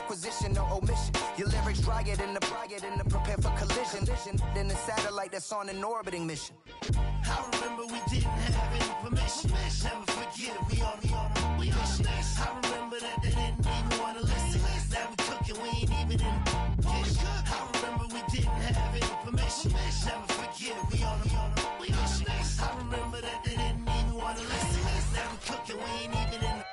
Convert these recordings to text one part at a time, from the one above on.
acquisition, no omission. Your lyrics drier than the prepare for collision. Then the satellite that's on an orbiting mission. I remember we didn't have any permission. Never forget it, we on a mission. I remember that they didn't even want to listen. Now we cooking, we ain't even in the kitchen. I remember we didn't have any permission. Never forget it, we on a mission. I remember that they didn't even want to listen. Now we cooking, we ain't even in the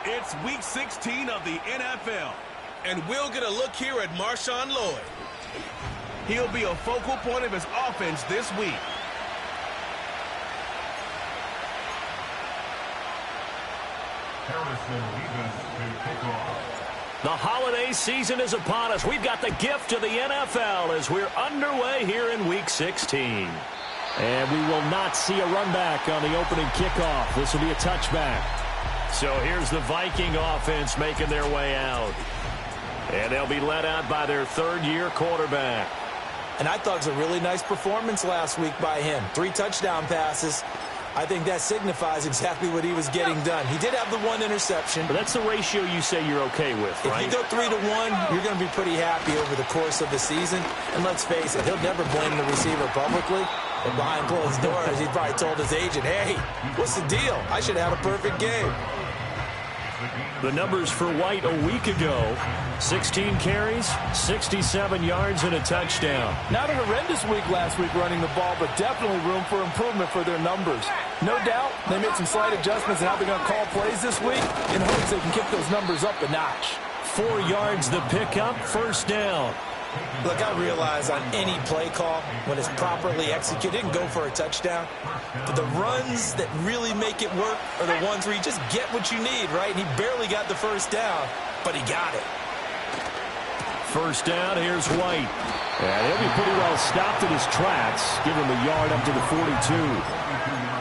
It's Week 16 of the NFL, and we'll get a look here at Marshawn Lloyd. He'll be a focal point of his offense this week. The holiday season is upon us. We've got the gift of the NFL as we're underway here in Week 16. And we will not see a run back on the opening kickoff. This will be a touchback. So here's the Viking offense making their way out. And they'll be led out by their third-year quarterback. And I thought it was a really nice performance last week by him. 3 touchdown passes. I think that signifies exactly what he was getting done. He did have the 1 interception. But that's the ratio you say you're okay with, right? If you go 3-1, you're going to be pretty happy over the course of the season. And let's face it, he'll never blame the receiver publicly. But behind closed doors, he probably told his agent, hey, what's the deal? I should have a perfect game. The numbers for White a week ago: 16 carries, 67 yards, and a touchdown. Not a horrendous week last week running the ball, but definitely room for improvement for their numbers. No doubt they made some slight adjustments in how they're going to call plays this week in hopes they can kick those numbers up a notch. 4 yards the pickup, first down. Look, I realize on any play call, when it's properly executed, it can go for a touchdown. But the runs that really make it work are the ones where you just get what you need, right? And he barely got the first down, but he got it. First down, here's White. And he'll be pretty well stopped in his tracks. Give him a yard up to the 42.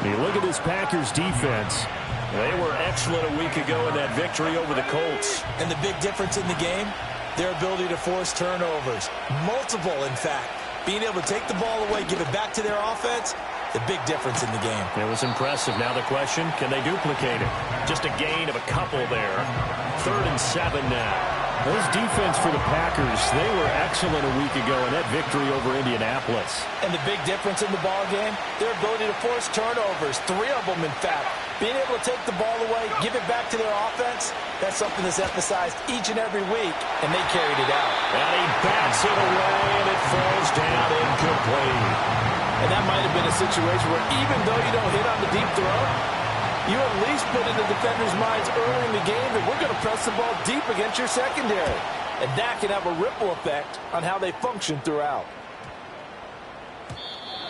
And you look at this Packers defense. They were excellent a week ago in that victory over the Colts. And the big difference in the game, their ability to force turnovers. Multiple, in fact. Being able to take the ball away, give it back to their offense, the big difference in the game. It was impressive. Now the question, can they duplicate it? Just a gain of a couple there. 3rd and 7 now. Those defense for the Packers, they were excellent a week ago in that victory over Indianapolis. And the big difference in the ball game, their ability to force turnovers. 3 of them, in fact. Being able to take the ball away, give it back to their offense, that's something that's emphasized each and every week, and they carried it out. And he bats it away, and it falls down incomplete. And that might have been a situation where even though you don't hit on the deep throw, you at least put in the defenders' minds early in the game that we're going to press the ball deep against your secondary. And that can have a ripple effect on how they function throughout.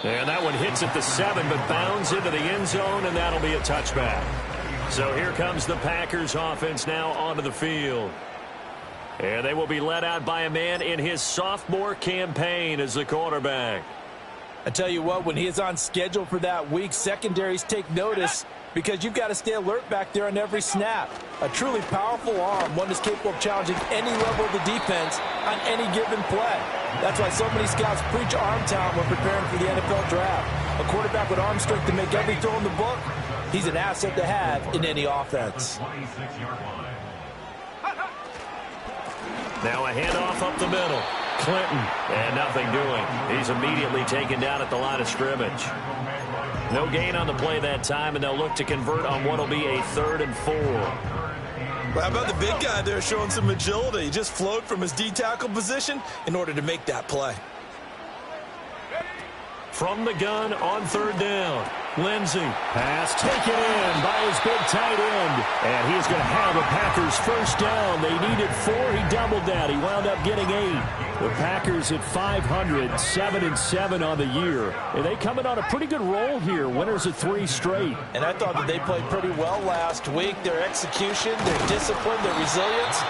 And that one hits at the 7, but bounds into the end zone, and that'll be a touchback. So here comes the Packers offense now onto the field. And they will be led out by a man in his sophomore campaign as the quarterback. I tell you what, when he is on schedule for that week, secondaries take notice because you've got to stay alert back there on every snap. A truly powerful arm, one that's capable of challenging any level of the defense on any given play. That's why so many scouts preach arm talent when preparing for the NFL draft. A quarterback with arm strength to make every throw in the book, he's an asset to have in any offense. Now a handoff up the middle. Clinton, and nothing doing. He's immediately taken down at the line of scrimmage. No gain on the play that time, and they'll look to convert on what will be a 3rd and 4. Well, how about the big guy there showing some agility? He just flowed from his D-tackle position in order to make that play. From the gun on 3rd down. Lindsey. Pass taken in by his big tight end. And he's going to have a Packers first down. They needed 4. He doubled that. He wound up getting 8. The Packers at 500, 7-7 on the year. And they coming on a pretty good roll here. Winners of 3 straight. And I thought that they played pretty well last week. Their execution, their discipline, their resilience,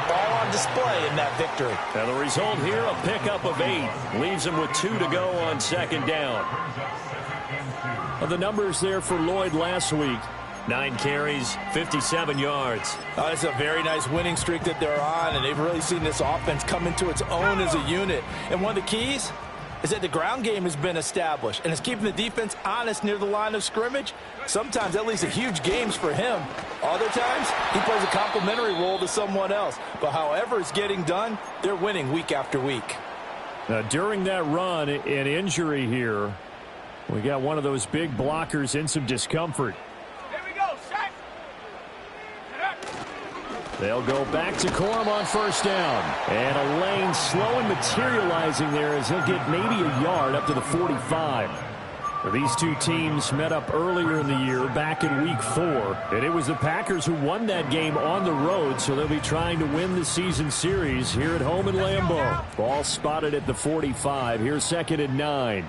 all on display in that victory. And the result here, a pickup of 8. Leaves them with 2 to go on 2nd down. The numbers there for Lloyd last week. 9 carries, 57 yards. It's a very nice winning streak that they're on, and they've really seen this offense come into its own as a unit. And one of the keys is that the ground game has been established, and it's keeping the defense honest near the line of scrimmage. Sometimes that leads to huge games for him. Other times, he plays a complementary role to someone else. But however it's getting done, they're winning week after week. Now, during that run, an injury here. We got one of those big blockers in some discomfort. Here we go, set. They'll go back to Corum on 1st down. And a lane slow and materializing there as he'll get maybe a yard up to the 45. These two teams met up earlier in the year, back in week 4. And it was the Packers who won that game on the road, so they'll be trying to win the season series here at home in Lambeau. Ball spotted at the 45. Here's 2nd and 9.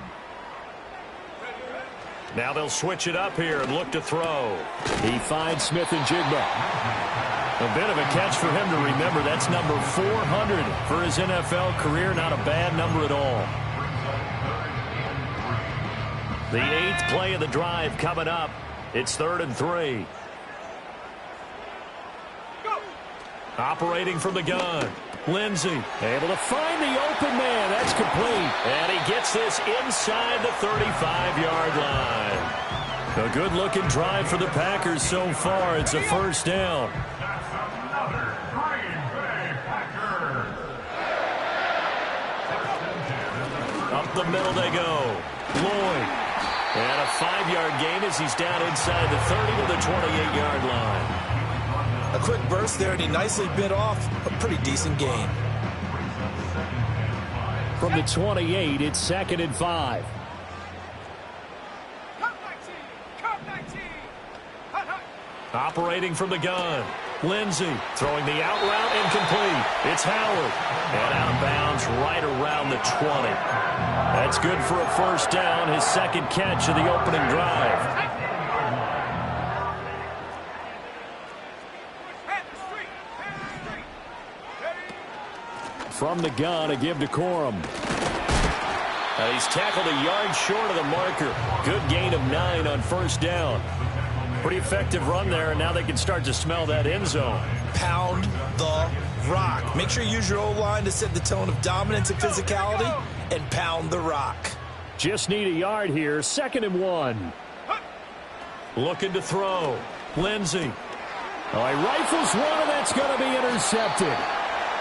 Now they'll switch it up here and look to throw. He finds Smith and Jigba. A bit of a catch for him to remember. That's number 400 for his NFL career. Not a bad number at all. The 8th play of the drive coming up. It's 3rd and 3. Operating from the gun. Lindsey able to find the open man. That's complete. And he gets this inside the 35-yard line. A good-looking drive for the Packers so far. It's a 1st down. Up the middle they go. Lloyd. And a 5-yard gain as he's down inside the 30 to the 28-yard line. A quick burst there, and he nicely bit off a pretty decent gain. From the 28, it's 2nd and 5. Operating from the gun. Lindsey throwing the out route incomplete. It's Howard. And out of bounds right around the 20. That's good for a 1st down, his 2nd catch of the opening drive. From the gun, a give to Corum. He's tackled a yard short of the marker. Good gain of 9 on 1st down. Pretty effective run there, and now they can start to smell that end zone. Pound the rock. Make sure you use your O-line to set the tone of dominance and physicality, and pound the rock. Just need a yard here. 2nd and 1. Looking to throw. Lindsey. Oh, he rifles one, and that's going to be intercepted.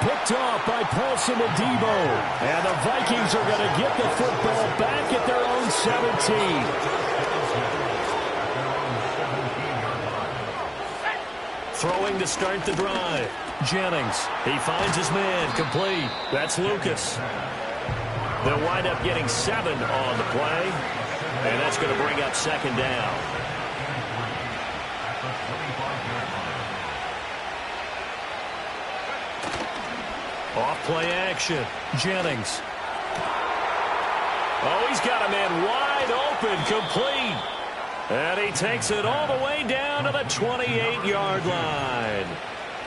Picked off by Paulson Adebo. And the Vikings are going to get the football back at their own 17. Throwing to start the drive. Jennings. He finds his man. Complete. That's Lucas. They'll wind up getting 7 on the play. And that's going to bring up 2nd down. Off play action. Jennings. Oh, he's got a man wide open. Complete. And he takes it all the way down to the 28-yard line.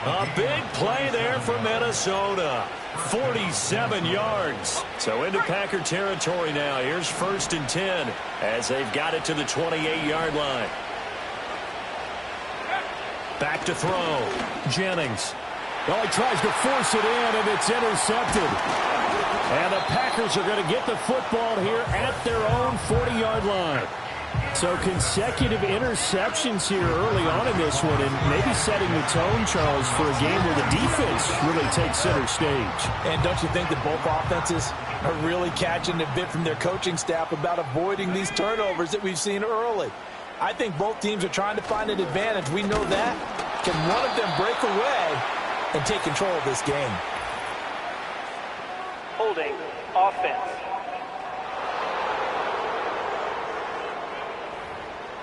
A big play there for Minnesota. 47 yards. So into Packer territory now. Here's 1st and 10 as they've got it to the 28-yard line. Back to throw. Jennings. Oh, he tries to force it in, and it's intercepted. And the Packers are going to get the football here at their own 40-yard line. So consecutive interceptions here early on in this one, and maybe setting the tone, Charles, for a game where the defense really takes center stage. And don't you think that both offenses are really catching a bit from their coaching staff about avoiding these turnovers that we've seen early? I think both teams are trying to find an advantage. We know that. Can one of them break away and take control of this game? Holding offense.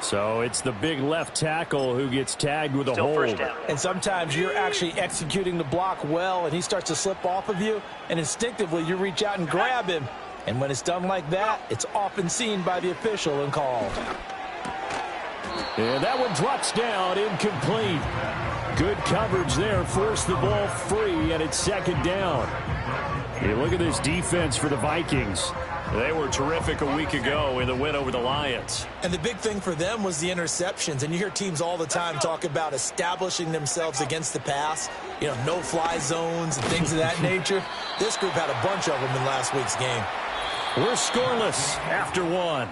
So it's the big left tackle who gets tagged with a hold. And sometimes you're actually executing the block well, and he starts to slip off of you, and instinctively you reach out and grab him. And when it's done like that, it's often seen by the official and called. And that one drops down, incomplete. Good coverage there, forced the ball free, and it's 2nd down. Hey, look at this defense for the Vikings. They were terrific a week ago in the win over the Lions. And the big thing for them was the interceptions. And you hear teams all the time talk about establishing themselves against the pass. You know, no-fly zones and things of that nature. This group had a bunch of them in last week's game. We're scoreless after 1.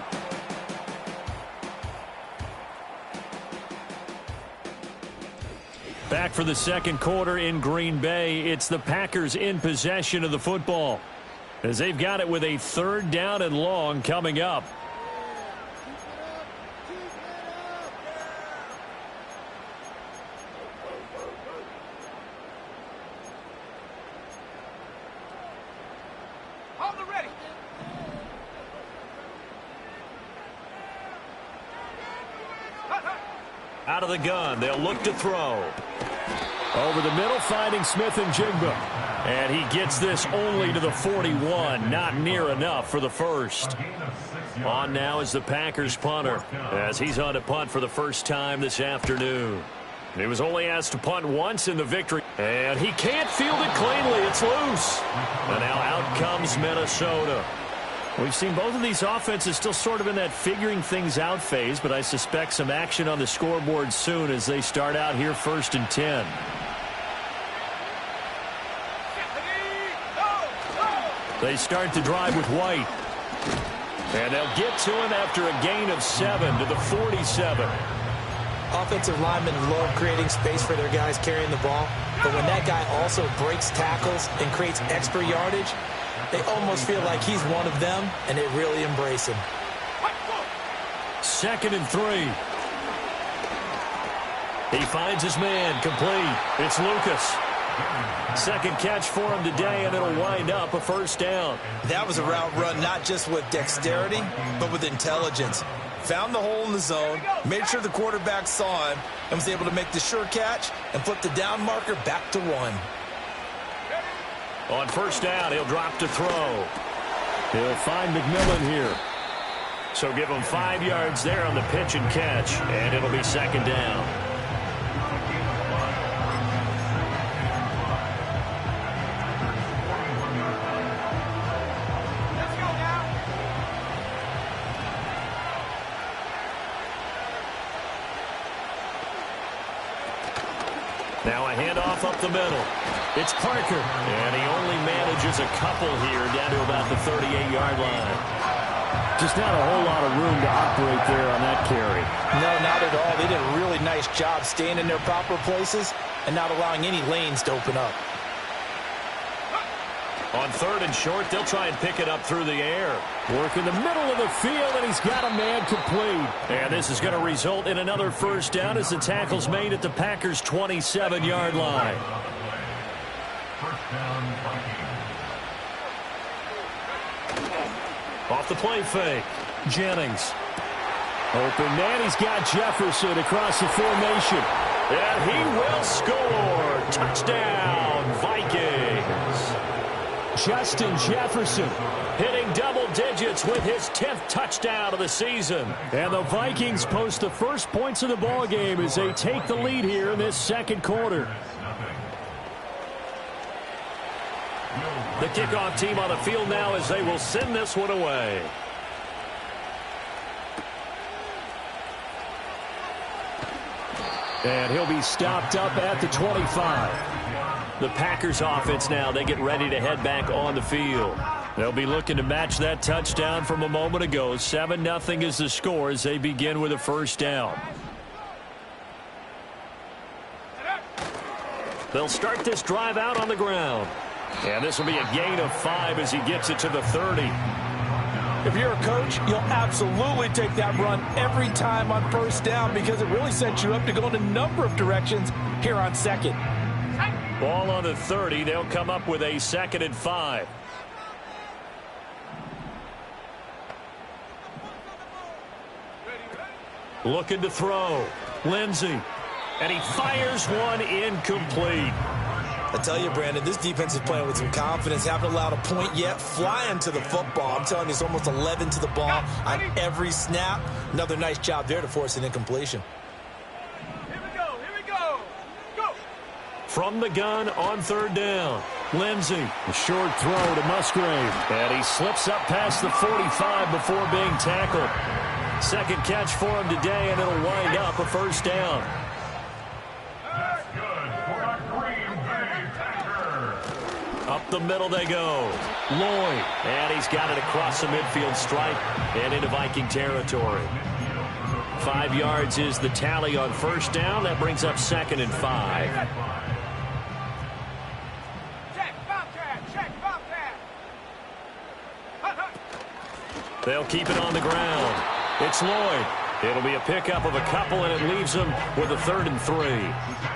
Back for the 2nd quarter in Green Bay. It's the Packers in possession of the football, as they've got it with a 3rd down and long coming up. Out of the gun, they'll look to throw. Over the middle, finding Smith and Jigba. And he gets this only to the 41. Not near enough for the first. On now is the Packers punter, as he's on to punt for the first time this afternoon. He was only asked to punt once in the victory. And he can't field it cleanly. It's loose. And now out comes Minnesota. We've seen both of these offenses still sort of in that figuring things out phase, but I suspect some action on the scoreboard soon as they start out here 1st and 10. They start the drive with White. And they'll get to him after a gain of 7 to the 47. Offensive linemen love creating space for their guys carrying the ball, but when that guy also breaks tackles and creates extra yardage, they almost feel like he's one of them, and they really embrace him. 2nd and 3. He finds his man, complete. It's Lucas. 2nd catch for him today, and it'll wind up a 1st down. That was a route run not just with dexterity, but with intelligence. Found the hole in the zone, made sure the quarterback saw him, and was able to make the sure catch and flip the down marker back to 1. On 1st down, he'll drop to throw. He'll find McMillan here. So give him 5 yards there on the pitch and catch, and it'll be 2nd down. Now a handoff up the middle. It's Parker. And he only manages a couple here down to about the 38-yard line. Just not a whole lot of room to operate there on that carry. No, not at all. They did a really nice job staying in their proper places and not allowing any lanes to open up. On 3rd and short, they'll try and pick it up through the air. Work in the middle of the field, and he's got a man complete. And this is going to result in another first down as the tackle's made at the Packers' 27-yard line. Off the play fake, Jennings. Open man, he's got Jefferson across the formation. And he will score. Touchdown, Vikings. Justin Jefferson hitting double digits with his 10th touchdown of the season. And the Vikings post the first points of the ball game as they take the lead here in this second quarter. The kickoff team on the field now as they will send this one away. And he'll be stopped up at the 25. The Packers offense now, they get ready to head back on the field. They'll be looking to match that touchdown from a moment ago. 7-0 is the score as they begin with a first down. They'll start this drive out on the ground. And this will be a gain of 5 as he gets it to the 30. If you're a coach, you'll absolutely take that run every time on first down because it really sets you up to go in a number of directions here on second. Ball on the 30. They'll come up with a 2nd and 5. Looking to throw. Lindsey. And he fires one incomplete. I tell you, Brandon, this defense is playing with some confidence. Haven't allowed a point yet. Flying to the football. I'm telling you, it's almost 11 to the ball on every snap. Another nice job there to force an incompletion. Here we go. Go. From the gun on 3rd down. Lindsey, a short throw to Musgrave. And he slips up past the 45 before being tackled. Second catch for him today, and it'll wind up a first down. Up the middle they go. Lloyd. And he's got it across the midfield stripe and into Viking territory. 5 yards is the tally on first down. That brings up 2nd and 5. Check, Bobcat. They'll keep it on the ground. It's Lloyd. It'll be a pickup of a couple, and it leaves him with a 3rd and 3.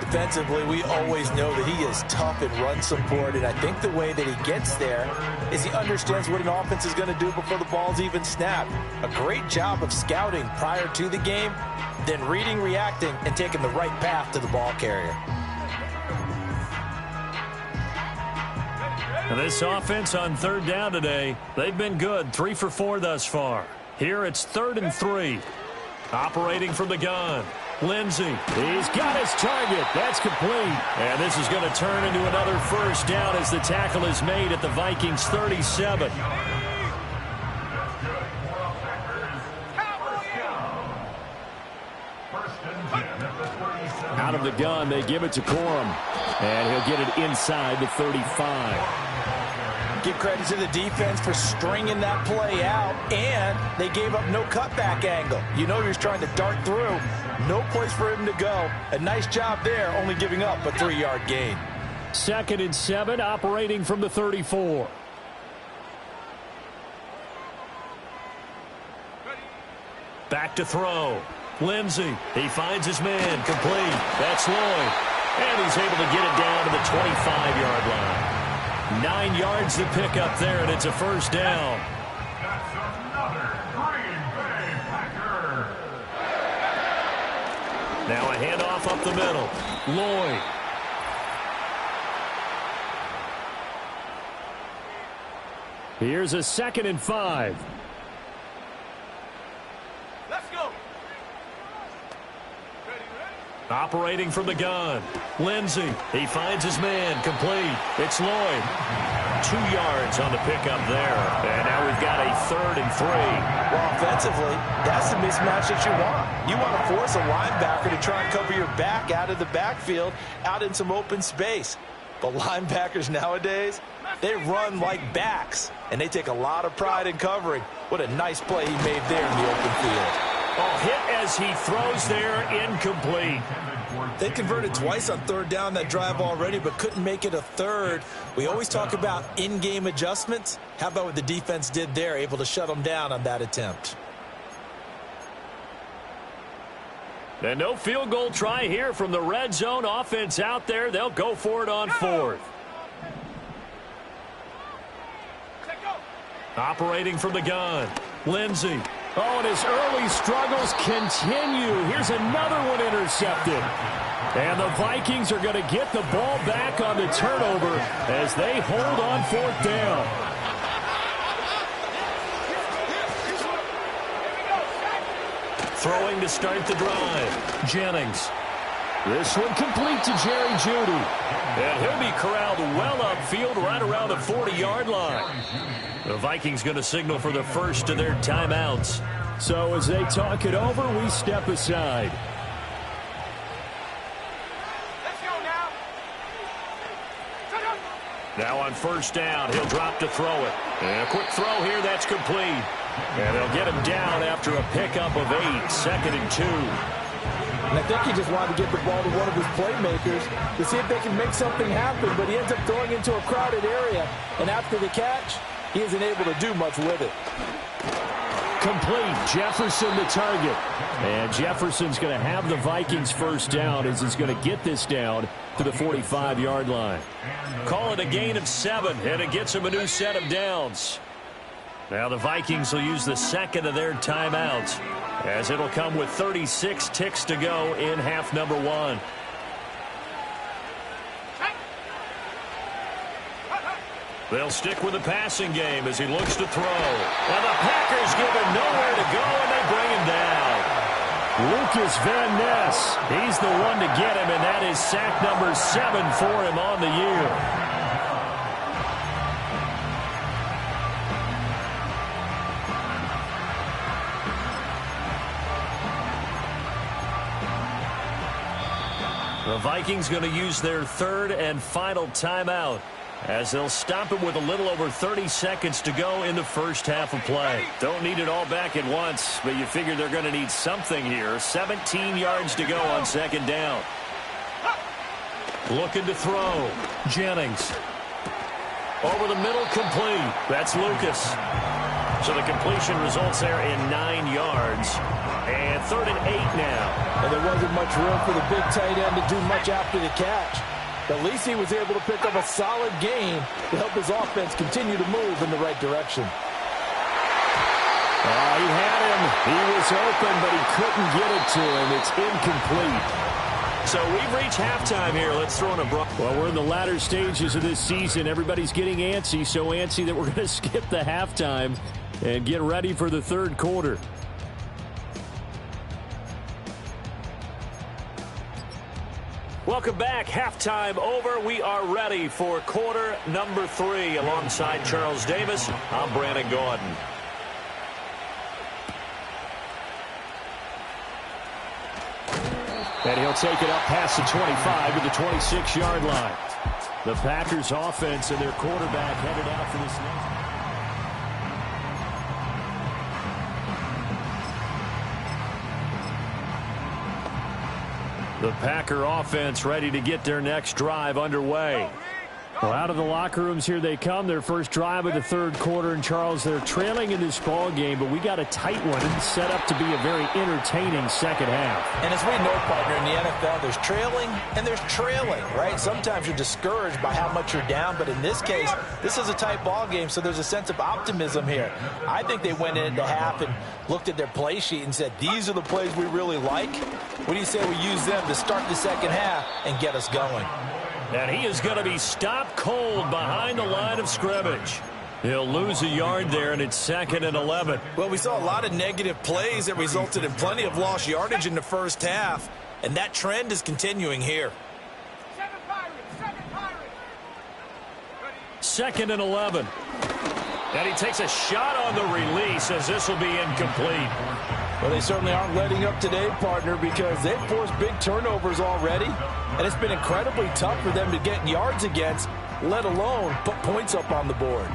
Defensively, we always know that he is tough in run support, and I think the way that he gets there is he understands what an offense is going to do before the ball's even snapped. A great job of scouting prior to the game, then reading, reacting, and taking the right path to the ball carrier. And this offense on 3rd down today, they've been good. 3 for 4 thus far. Here it's 3rd and 3. Operating from the gun. Lindsey. He's got his target. That's complete. And this is going to turn into another first down as the tackle is made at the Vikings 37. Out of the gun, they give it to Corum. And he'll get it inside the 35. Give credit to the defense for stringing that play out, and they gave up no cutback angle. You know he was trying to dart through. No place for him to go. A nice job there, only giving up a 3-yard gain. 2nd and 7, operating from the 34. Back to throw. Lindsey. He finds his man. Complete. That's Lloyd. And he's able to get it down to the 25-yard line. 9 yards to pick up there, and it's a first down. That's another Green Bay Packer. Now a handoff up the middle. Lloyd. Here's a 2nd and 5. Let's go. Operating from the gun. Lindsey. He finds his man. Complete. It's Lloyd. 2 yards on the pickup there. And now we've got a 3rd and 3. Well, offensively, that's the mismatch that you want. You want to force a linebacker to try and cover your back out of the backfield, out in some open space. But linebackers nowadays, they run like backs, and they take a lot of pride in covering. What a nice play he made there in the open field. Oh, hit as he throws there, incomplete. They converted twice on 3rd down that drive already, but couldn't make it a 3rd. We always talk about in-game adjustments. How about what the defense did there, able to shut them down on that attempt? And no field goal try here from the red zone offense out there. They'll go for it on 4th. Operating from the gun, Lindsey. Oh, and his early struggles continue. Here's another one intercepted. And the Vikings are going to get the ball back on the turnover as they hold on 4th down. Throwing to start the drive, Jennings. This one complete to Jerry Jeudy. And he'll be corralled well upfield right around the 40-yard line. The Vikings going to signal for the first of their timeouts. So as they talk it over, we step aside. Let's go now. Now on 1st down, he'll drop to throw it. And a quick throw here, that's complete. And they'll get him down after a pickup of 8, 2nd and 2. And I think he just wanted to get the ball to one of his playmakers to see if they can make something happen, but he ends up throwing into a crowded area. And after the catch, he isn't able to do much with it. Complete. Jefferson the target. And Jefferson's going to have the Vikings 1st down as he's going to get this down to the 45-yard line. Call it a gain of 7, and it gets him a new set of downs. Now the Vikings will use the 2nd of their timeouts, as it'll come with 36 ticks to go in half number 1. They'll stick with the passing game as he looks to throw. And the Packers give him nowhere to go, and they bring him down. Lucas Van Ness, he's the one to get him, and that is sack number 7 for him on the year. The Vikings going to use their 3rd and final timeout as they'll stop it with a little over 30 seconds to go in the first half of play. Don't need it all back at once, but you figure they're going to need something here. 17 yards to go on 2nd down. Looking to throw. Jennings. Over the middle, complete. That's Lucas. So the completion results there in 9 yards. And 3rd and 8 now. And there wasn't much room for the big tight end to do much after the catch. At least he was able to pick up a solid gain to help his offense continue to move in the right direction. He had him. He was open, but he couldn't get it to him. It's incomplete. So we've reached halftime here. Let's throw in a break. Well, we're in the latter stages of this season. Everybody's getting antsy, so antsy that we're going to skip the halftime and get ready for the 3rd quarter. Welcome back. Halftime over. We are ready for quarter number 3. Alongside Charles Davis, I'm Brandon Gordon. And he'll take it up past the 25 to the 26-yard line. The Packers offense and their quarterback headed out for this next. The Packer offense ready to get their next drive underway. Well, out of the locker rooms here they come. Their first drive of the 3rd quarter. And, Charles, they're trailing in this ball game, but we got a tight one set up to be a very entertaining second half. And as we know, partner, in the NFL, there's trailing and there's trailing, right? Sometimes you're discouraged by how much you're down, but in this case, this is a tight ball game, so there's a sense of optimism here. I think they went into half and looked at their play sheet and said, these are the plays we really like. What do you say we use them to start the second half and get us going? And he is going to be stopped cold behind the line of scrimmage. He'll lose a yard there, and it's 2nd and 11. Well, we saw a lot of negative plays that resulted in plenty of lost yardage in the first half, and that trend is continuing here. 2nd and 11. And he takes a shot on the release as this will be incomplete. Well, they certainly aren't letting up today, partner, because they've forced big turnovers already. And it's been incredibly tough for them to get yards against, let alone put points up on the board.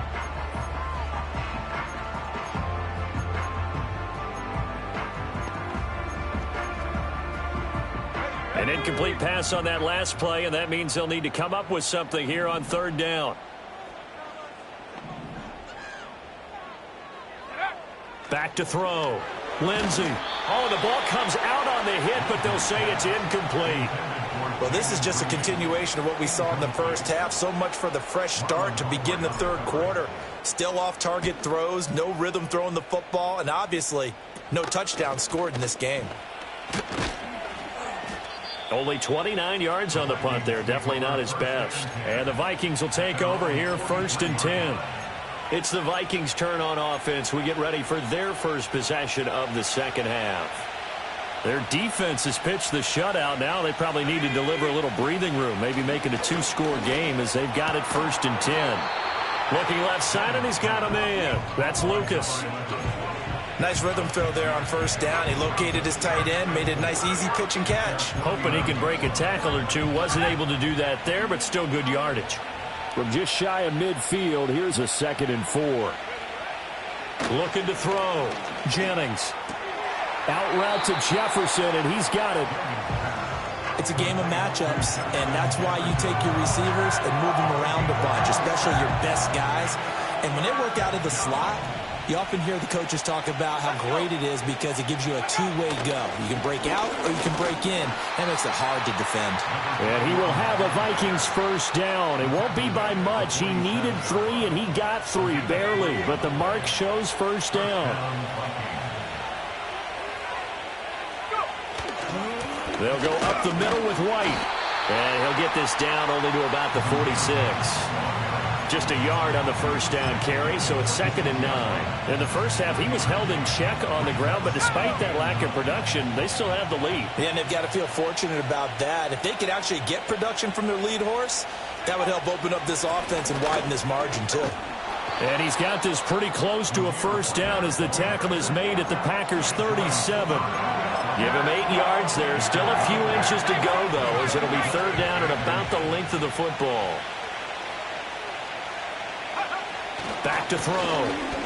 An incomplete pass on that last play, and that means they'll need to come up with something here on 3rd down. Back to throw. Lindsey. Oh, the ball comes out on the hit, but they'll say it's incomplete. Well, this is just a continuation of what we saw in the first half. So much for the fresh start to begin the 3rd quarter. Still off-target throws, no rhythm throwing the football, and obviously no touchdown scored in this game. Only 29 yards on the punt there. Definitely not his best. And the Vikings will take over here, 1st and 10. It's the Vikings' turn on offense. We get ready for their first possession of the 2nd half. Their defense has pitched the shutout. Now they probably need to deliver a little breathing room, maybe make it a 2-score game as they've got it 1st and 10. Looking left side, and he's got a man. That's Lucas. Nice rhythm throw there on 1st down. He located his tight end, made a nice easy pitch and catch. Hoping he can break a tackle or two. Wasn't able to do that there, but still good yardage. From just shy of midfield, here's a 2nd and 4. Looking to throw. Jennings. Out route to Jefferson, and he's got it. It's a game of matchups, and that's why you take your receivers and move them around a bunch, especially your best guys. And when they work out of the slot, you often hear the coaches talk about how great it is because it gives you a two-way go. You can break out or you can break in. That makes it hard to defend. And he will have a Vikings 1st down. It won't be by much. He needed 3, and he got 3, barely. But the mark shows 1st down. They'll go up the middle with White. And he'll get this down only to about the 46. Just a yard on the 1st down carry, so it's 2nd and 9. In the first half, he was held in check on the ground, but despite that lack of production, they still have the lead. Yeah, and they've got to feel fortunate about that. If they could actually get production from their lead horse, that would help open up this offense and widen this margin, too. And he's got this pretty close to a 1st down as the tackle is made at the Packers' 37. Give him 8 yards there. Still a few inches to go, though, as it'll be 3rd down at about the length of the football. Back to throw.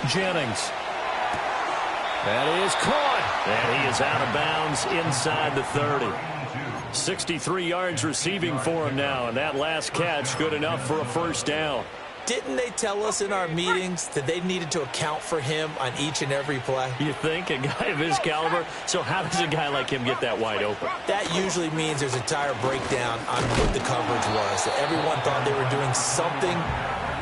Jennings. That is caught. And he is out of bounds inside the 30. 63 yards receiving for him now, and that last catch good enough for a 1st down. Didn't they tell us in our meetings that they needed to account for him on each and every play? You think? A guy of his caliber? So how does a guy like him get that wide open? That usually means there's a entire breakdown on what the coverage was. That everyone thought they were doing something,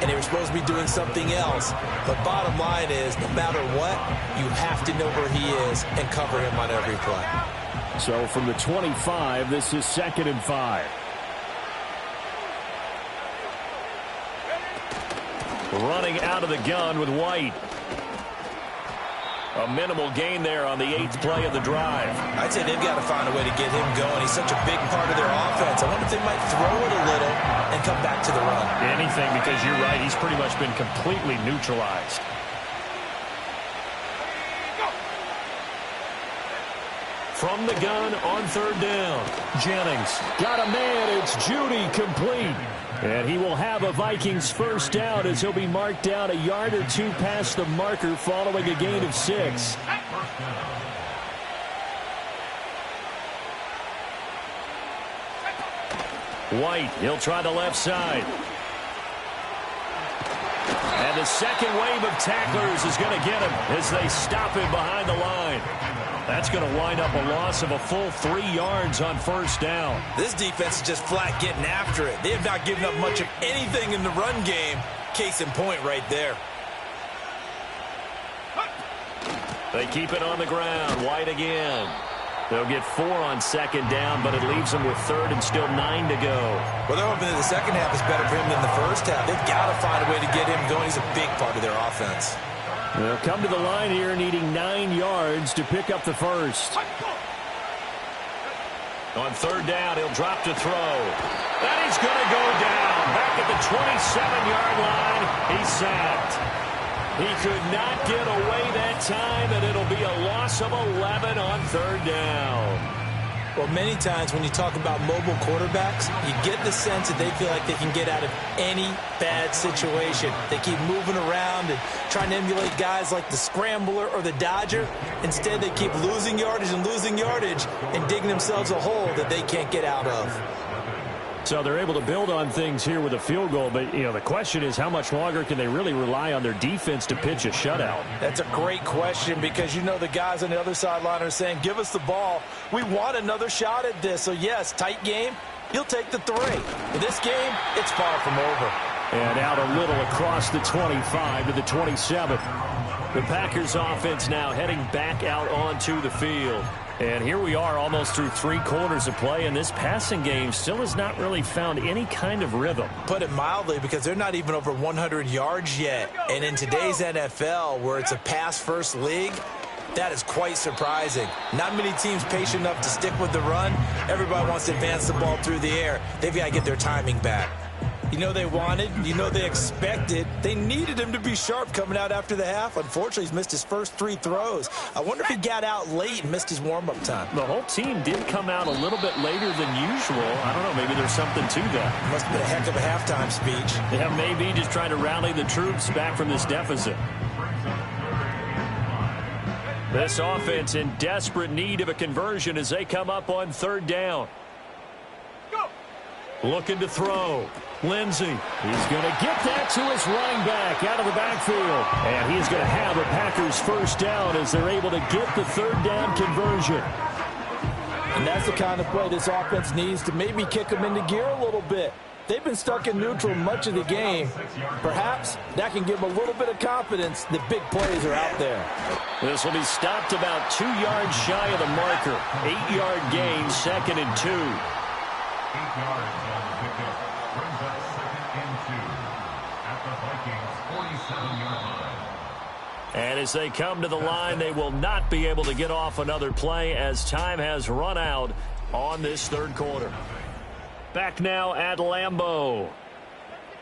and they were supposed to be doing something else. But bottom line is, no matter what, you have to know where he is and cover him on every play. So from the 25, this is 2nd and 5. Running out of the gun with White. A minimal gain there on the 8th play of the drive. I'd say they've got to find a way to get him going. He's such a big part of their offense. I wonder if they might throw it a little and come back to the run. Anything, because you're right. He's pretty much been completely neutralized. From the gun on 3rd down. Jennings. Got a man. It's Judy, complete. And he will have a Vikings 1st down as he'll be marked down a yard or 2 past the marker following a gain of 6. White, he'll try the left side. And the second wave of tacklers is going to get him as they stop him behind the line. That's going to wind up a loss of a full 3 yards on 1st down. This defense is just flat getting after it. They have not given up much of anything in the run game. Case in point right there. They keep it on the ground. White again. They'll get 4 on 2nd down, but it leaves them with 3rd and still 9 to go. Well, they're hoping that the second half is better for him than the first half. They've got to find a way to get him going. He's a big part of their offense. They'll come to the line here needing 9 yards to pick up the 1st. On third down, he'll drop to throw. And he's going to go down. Back at the 27-yard line, he's sacked. He could not get away that time, and it'll be a loss of 11 on third down. Well, many times when you talk about mobile quarterbacks, you get the sense that they feel like they can get out of any bad situation. They keep moving around and trying to emulate guys like the Scrambler or the Dodger. Instead, they keep losing yardage and digging themselves a hole that they can't get out of. So they're able to build on things here with a field goal, but the question is how much longer can they really rely on their defense to pitch a shutout? That's a great question because the guys on the other sideline are saying, give us the ball. We want another shot at this. So, yes, tight game, you'll take the 3. In this game, it's far from over. And out a little across the 25 to the 27. The Packers offense now heading back out onto the field. And here we are almost through 3 quarters of play, and this passing game still has not really found any kind of rhythm. Put it mildly, because they're not even over 100 yards yet. And in today's NFL, where it's a pass-first league, that is quite surprising. Not many teams patient enough to stick with the run. Everybody wants to advance the ball through the air. They've got to get their timing back. They wanted, they expected. They needed him to be sharp coming out after the half. Unfortunately, he's missed his first 3 throws. I wonder if he got out late and missed his warm-up time. The whole team did come out a little bit later than usual. I don't know, maybe there's something to that. Must have been a heck of a halftime speech. Yeah, maybe just trying to rally the troops back from this deficit. This offense in desperate need of a conversion as they come up on third down. Looking to throw. Lindsey, he's going to get that to his running back out of the backfield. And he's going to have a Packers first down as they're able to get the third down conversion. And that's the kind of play this offense needs to maybe kick them into gear a little bit. They've been stuck in neutral much of the game. Perhaps that can give them a little bit of confidence that big plays are out there. This will be stopped about 2 yards shy of the marker. 8-yard gain, 2nd and 2. 8 yards on the pickup. Brings up 2nd and 2 at the Vikings' 47-yard line. And as they come to the line, they will not be able to get off another play as time has run out on this third quarter. Back now at Lambeau.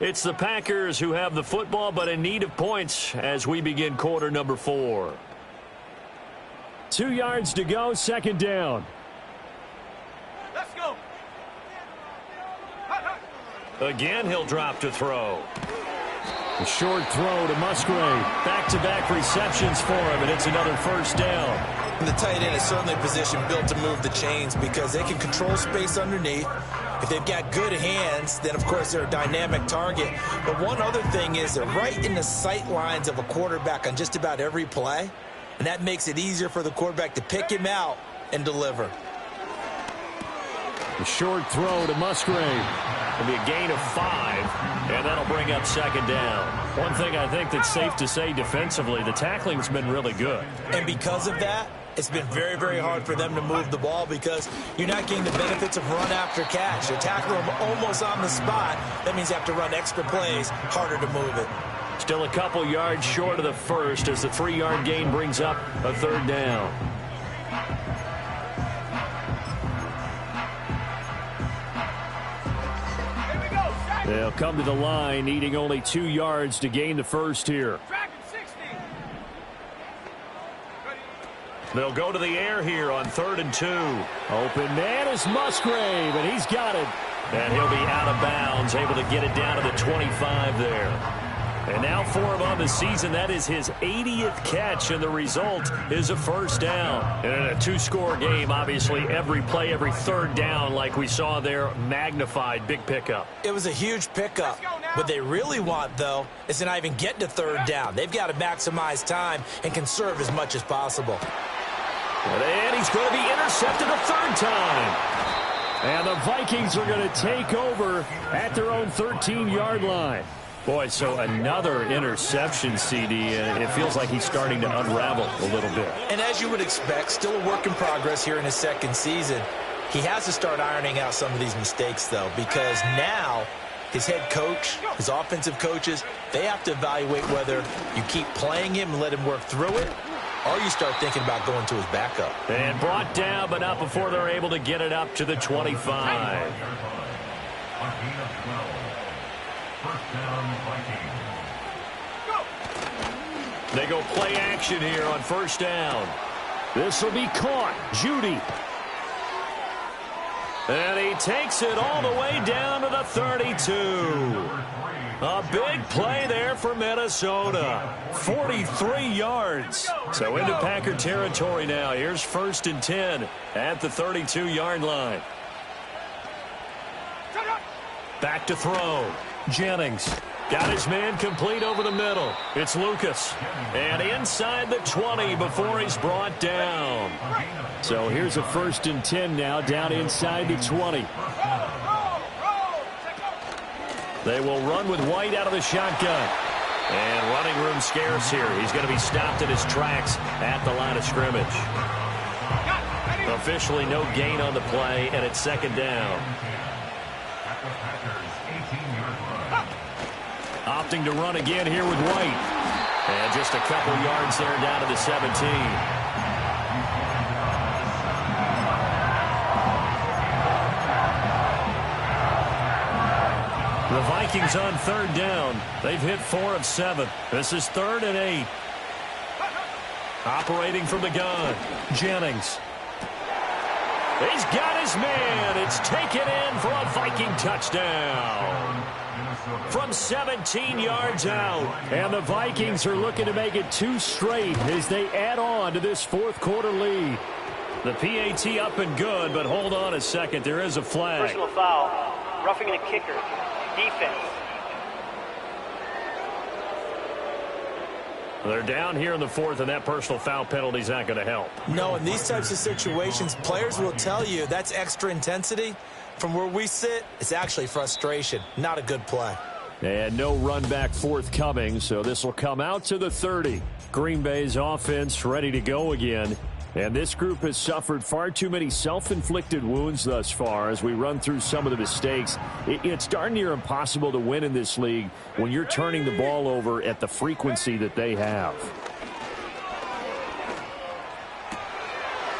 It's the Packers who have the football, but in need of points as we begin quarter number 4. 2 yards to go, 2nd down. Let's go. Again, he'll drop to throw. A short throw to Musgrave. Back-to-back receptions for him, and it's another first down. And the tight end is certainly a position built to move the chains because they can control space underneath. If they've got good hands, then, of course, they're a dynamic target. But one other thing is they're right in the sight lines of a quarterback on just about every play, and that makes it easier for the quarterback to pick him out and deliver. A short throw to Musgrave. It'll be a gain of 5, and that'll bring up 2nd down. One thing I think that's safe to say defensively, the tackling's been really good. And because of that, it's been very, very hard for them to move the ball because you're not getting the benefits of run after catch. You're tackling them almost on the spot. That means you have to run extra plays, harder to move it. Still a couple yards short of the first as the 3-yard gain brings up a 3rd down. They'll come to the line, needing only 2 yards to gain the first here. They'll go to the air here on 3rd and 2. Open man is Musgrave, and he's got it. And he'll be out of bounds, able to get it down to the 25 there. And now for him on the season, that is his 80th catch, and the result is a first down. And in a 2-score game, obviously, every play, every 3rd down, like we saw there, magnified, big pickup. It was a huge pickup. What they really want, though, is to not even get to 3rd down. They've got to maximize time and conserve as much as possible. And he's going to be intercepted a 3rd time. And the Vikings are going to take over at their own 13-yard line. Boy, so another interception, CD, and it feels like he's starting to unravel a little bit. And as you would expect, still a work in progress here in his 2nd season. He has to start ironing out some of these mistakes, though, because now his head coach, his offensive coaches, they have to evaluate whether you keep playing him and let him work through it, or you start thinking about going to his backup. And brought down, but not before they're able to get it up to the 25. A gain of 12. First down, Vikings. They go play action here on first down. This will be caught. Judy. And he takes it all the way down to the 32. A big play there for Minnesota. 43 yards. So into Packer territory now. Here's 1st and 10 at the 32-yard line. Back to throw. Jennings. Got his man complete over the middle. It's Lucas. And inside the 20 before he's brought down. So here's a 1st and 10 now, down inside the 20. They will run with White out of the shotgun. And running room scarce here. He's going to be stopped in his tracks at the line of scrimmage. Officially no gain on the play, and it's 2nd down. Opting to run again here with White. And just a couple yards there down to the 17. The Vikings on 3rd down. They've hit 4 of 7. This is 3rd and 8. Operating from the gun. Jennings. He's got his man. It's taken in for a Viking touchdown. From 17 yards out. And the Vikings are looking to make it 2 straight as they add on to this 4th quarter lead. The PAT up and good, but hold on a second. There is a flag. Personal foul. Roughing the kicker. Defense. They're down here in the 4th, and that personal foul penalty is not going to help. No, in these types of situations, players will tell you that's extra intensity. From where we sit, it's actually frustration. Not a good play. And no run back forthcoming, so this will come out to the 30. Green Bay's offense ready to go again. And this group has suffered far too many self-inflicted wounds thus far as we run through some of the mistakes. It's darn near impossible to win in this league when you're turning the ball over at the frequency that they have.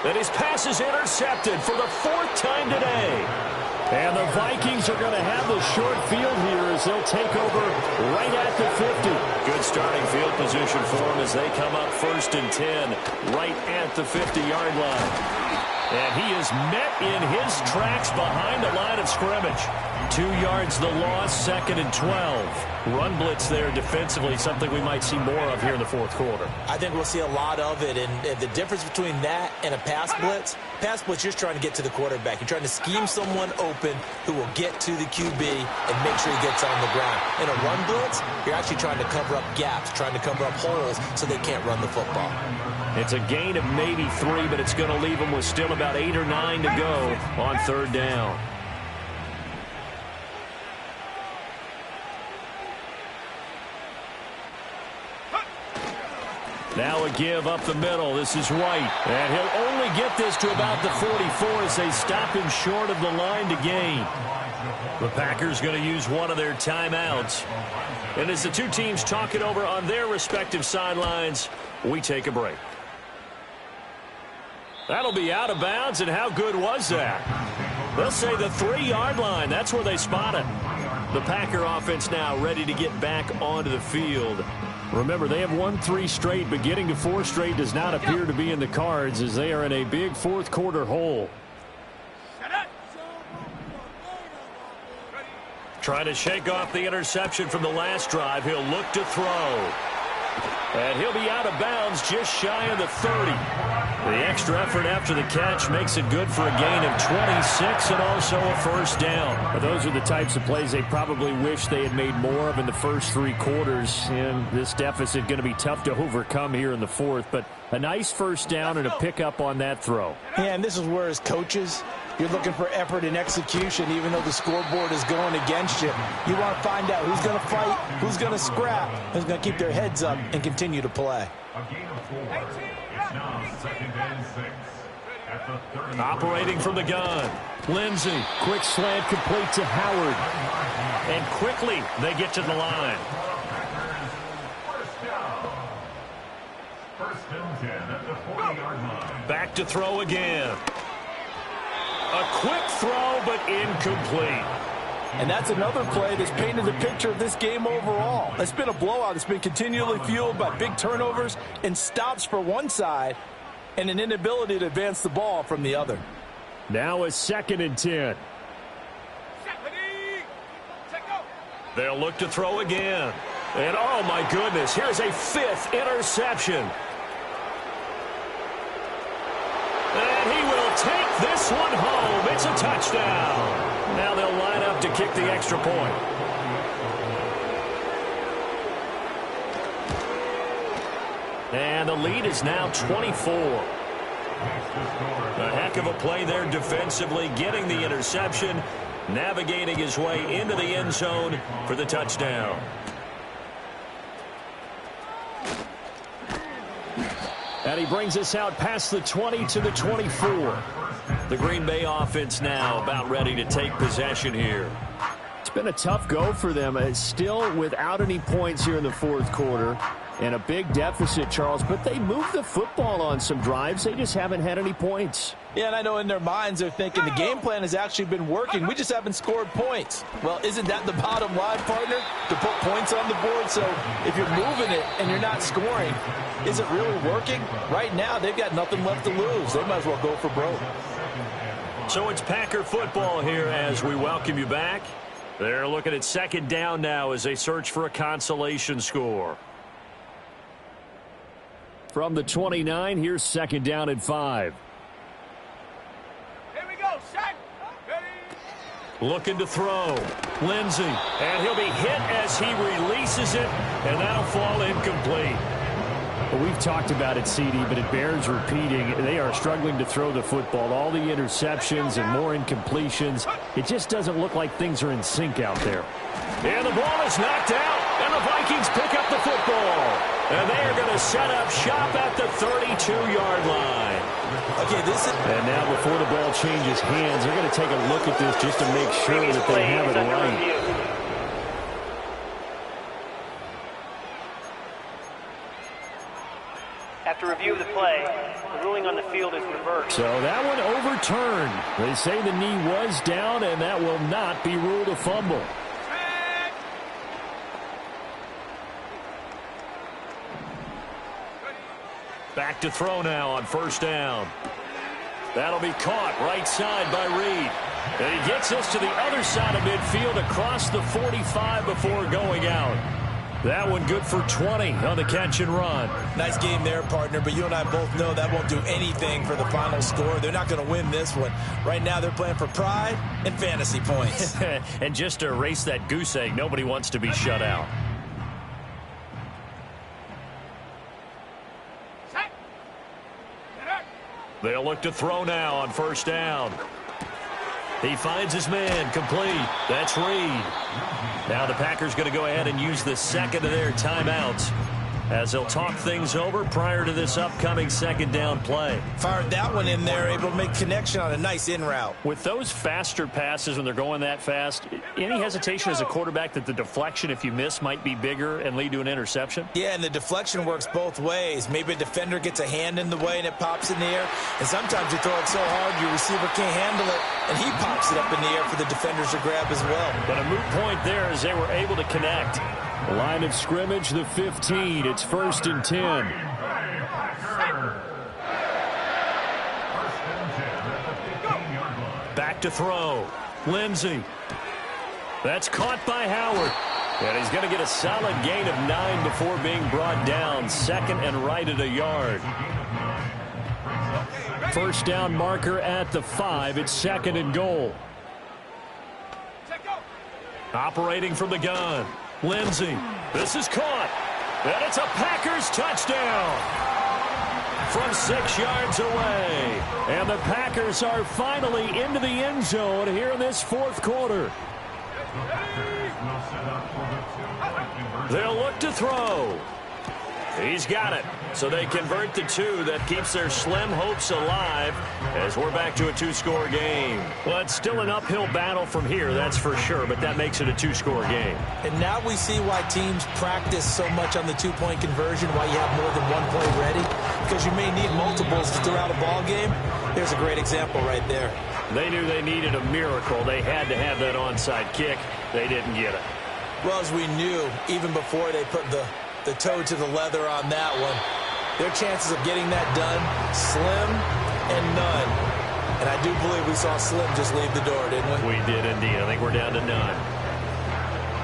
And his pass is intercepted for the 4th time today. And the Vikings are going to have the short field here as they'll take over right at the 50. Good starting field position for them as they come up 1st and 10 right at the 50-yard line. And he is met in his tracks behind the line of scrimmage. 2 yards the loss, 2nd and 12. Run blitz there defensively, something we might see more of here in the 4th quarter. I think we'll see a lot of it, and the difference between that and a pass blitz, you're trying to get to the quarterback. You're trying to scheme someone open who will get to the QB and make sure he gets on the ground. In a run blitz, you're actually trying to cover up gaps, trying to cover up holes so they can't run the football. It's a gain of maybe 3, but it's going to leave them with still about 8 or 9 to go on 3rd down. Now a give up the middle. This is White. And he'll only get this to about the 44 as they stop him short of the line to gain. The Packers going to use one of their timeouts. And as the two teams talk it over on their respective sidelines, we take a break. That'll be out of bounds, and how good was that? They'll say the 3-yard line. That's where they spot it. The Packer offense now ready to get back onto the field. Remember, they have won 3 straight, but getting to 4 straight does not appear to be in the cards as they are in a big 4th quarter hole. Trying to shake off the interception from the last drive. He'll look to throw. And he'll be out of bounds just shy of the 30. The extra effort after the catch makes it good for a gain of 26 and also a 1st down. But those are the types of plays they probably wish they had made more of in the first 3 quarters. And this deficit going to be tough to overcome here in the 4th. But a nice 1st down and a pickup on that throw. Yeah, and this is where as coaches, you're looking for effort and execution, even though the scoreboard is going against you. You want to find out who's going to fight, who's going to scrap, who's going to keep their heads up and continue to play. A gain of 4. It's now 2nd and 6 at the 30. Operating from the gun. Lindsey, quick slant complete to Howard. And quickly they get to the line. First and 10 at the 40-yard line. Back to throw again. A quick throw, but incomplete. And that's another play that's painted the picture of this game overall. It's been a blowout. It's been continually fueled by big turnovers and stops for one side and an inability to advance the ball from the other. Now a 2nd and 10. They'll look to throw again. And, oh, my goodness, here's a 5th interception. And he will take this one home. It's a touchdown. Now they'll line up to kick the extra point. And the lead is now 24. A heck of a play there defensively, getting the interception, navigating his way into the end zone for the touchdown. And he brings us out past the 20 to the 24. The Green Bay offense now about ready to take possession here. It's been a tough go for them. Still without any points here in the 4th quarter. And a big deficit, Charles. But they moved the football on some drives. They just haven't had any points. Yeah, and I know in their minds they're thinking the game plan has actually been working. We just haven't scored points. Well, isn't that the bottom line, partner? To put points on the board? So if you're moving it and you're not scoring, is it really working? Right now, they've got nothing left to lose. They might as well go for broke. So it's Packer football here as we welcome you back. They're looking at 2nd down now as they search for a consolation score. From the 29, here's 2nd down and 5. Here we go, set, ready. Looking to throw. Lindsey. And he'll be hit as he releases it, and that'll fall incomplete. Well, we've talked about it, CD, but it bears repeating. They are struggling to throw the football. All the interceptions and more incompletions. It just doesn't look like things are in sync out there. And the ball is knocked out, and the Vikings pick up the football. And they are going to set up shop at the 32-yard line. Okay, and now before the ball changes hands, they're going to take a look at this just to make sure that they have it right. After review of the play, the ruling on the field is reversed. So that one overturned. They say the knee was down, and that will not be ruled a fumble. Back to throw now on 1st down. That'll be caught right side by Reed. And he gets us to the other side of midfield across the 45 before going out. That one good for 20 on the catch and run. Nice game there, partner, but you and I both know that won't do anything for the final score. They're not going to win this one. Right now they're playing for pride and fantasy points. And just to erase that goose egg, nobody wants to be shut out. They'll look to throw now on 1st down. He finds his man, complete. That's Reed. Now the Packers going to go ahead and use the 2nd of their timeouts as they'll talk things over prior to this upcoming 2nd down play. Fired that one in there, able to make connection on a nice in route. With those faster passes when they're going that fast, any hesitation as a quarterback that the deflection, if you miss, might be bigger and lead to an interception? Yeah, and the deflection works both ways. Maybe a defender gets a hand in the way and it pops in the air. And sometimes you throw it so hard your receiver can't handle it, and he pops it up in the air for the defenders to grab as well. But a moot point there as they were able to connect. Line of scrimmage, the 15. It's 1st and 10. Back to throw. Lindsey. That's caught by Howard. And he's going to get a solid gain of 9 before being brought down. 2nd and right at a yard. 1st down marker at the 5. It's 2nd and goal. Operating from the gun. Lindsey. This is caught. And it's a Packers touchdown. From 6 yards away. And the Packers are finally into the end zone here in this 4th quarter. They'll look to throw. He's got it. So they convert the 2. That keeps their slim hopes alive as we're back to a 2-score game. Well, it's still an uphill battle from here, that's for sure, but that makes it a 2-score game. And now we see why teams practice so much on the 2-point conversion, why you have more than one play ready, because you may need multiples to throw out a ball game. Here's a great example right there. They knew they needed a miracle. They had to have that onside kick. They didn't get it. Well, as we knew, even before they put the toe to the leather on that one, their chances of getting that done, slim and none. And I do believe we saw Slim just leave the door, didn't we? We did indeed. I think we're down to none.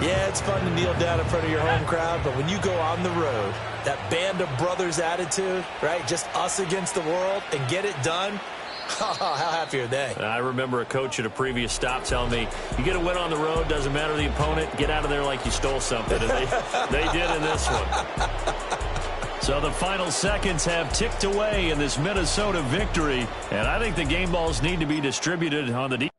Yeah, it's fun to kneel down in front of your home crowd, but when you go on the road, that band of brothers attitude, right, just us against the world, and get it done, how happy are they? I remember a coach at a previous stop telling me, you get a win on the road, doesn't matter the opponent, get out of there like you stole something. And they did in this one. So the final seconds have ticked away in this Minnesota victory. And I think the game balls need to be distributed on the